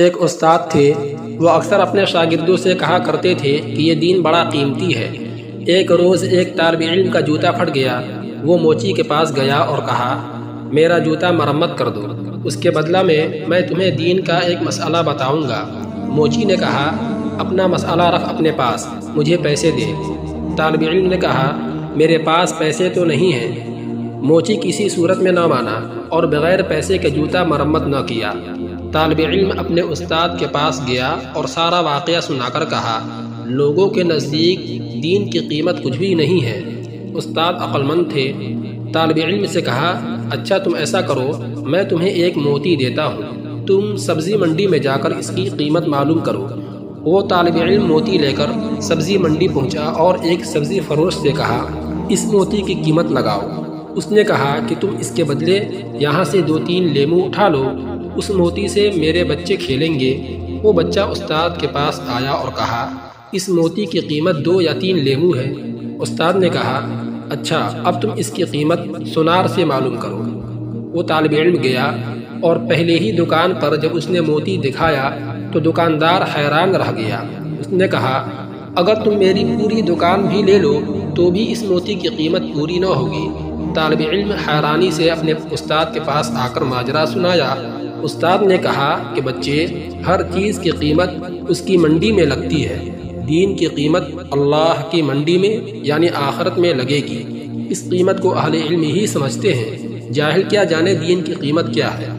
ایک استاد تھے، وہ اکثر اپنے شاگردوں سے کہا کرتے تھے کہ یہ دین بڑا قیمتی ہے۔ ایک روز ایک طالب علم کا جوتا پھٹ گیا۔ وہ موچی کے پاس گیا اور کہا، میرا جوتا مرمت کر دو، اس کے بدلہ میں تمہیں دین کا ایک مسئلہ بتاؤں گا۔ موچی نے کہا، اپنا مسئلہ رکھ اپنے پاس، مجھے پیسے دے۔ طالب علم نے کہا، میرے پاس پیسے تو نہیں ہیں۔ موچی کسی صورت میں نہ مانا اور بغیر پیسے کے جوتا مرمت نہ کیا۔ طالب علم اپنے استاد کے پاس گیا اور سارا واقعہ سنا کر کہا، لوگوں کے نزدیک دین کی قیمت کچھ بھی نہیں ہے۔ استاد عقل مند تھے۔ طالب علم سے کہا، اچھا تم ایسا کرو، میں تمہیں ایک موتی دیتا ہوں، تم سبزی منڈی میں جا کر اس کی قیمت معلوم کرو۔ وہ طالب علم موتی لے کر سبزی منڈی پہنچا اور ایک سبزی فروش سے کہا، اس موتی کی قیمت لگاؤ۔ اس نے کہا کہ تم اس کے بدلے یہاں سے 2-3 لیمو اٹھا لو، اس موتی سے میرے بچے کھیلیں گے۔ وہ بچہ استاد کے پاس آیا اور کہا، اس موتی کی قیمت 2 یا 3 لیمو ہے۔ استاد نے کہا، اچھا اب تم اس کی قیمت سونار سے معلوم کرو۔ وہ طالب علم گیا اور پہلے ہی دکان پر جب اس نے موتی دکھایا تو دکاندار حیران رہ گیا۔ اس نے کہا، اگر تم میری پوری دکان بھی لے لو تو بھی اس موتی کی قیمت پوری نہ ہوگی۔ طالب علم حیرانی سے اپنے استاد کے پاس آ کر ماجرا سنایا۔ استاد نے کہا کہ بچے، ہر چیز کی قیمت اس کی منڈی میں لگتی ہے، دین کی قیمت اللہ کی منڈی میں یعنی آخرت میں لگے گی۔ اس قیمت کو اہل علم ہی سمجھتے ہیں، جاہل کیا جانے دین کی قیمت کیا ہے۔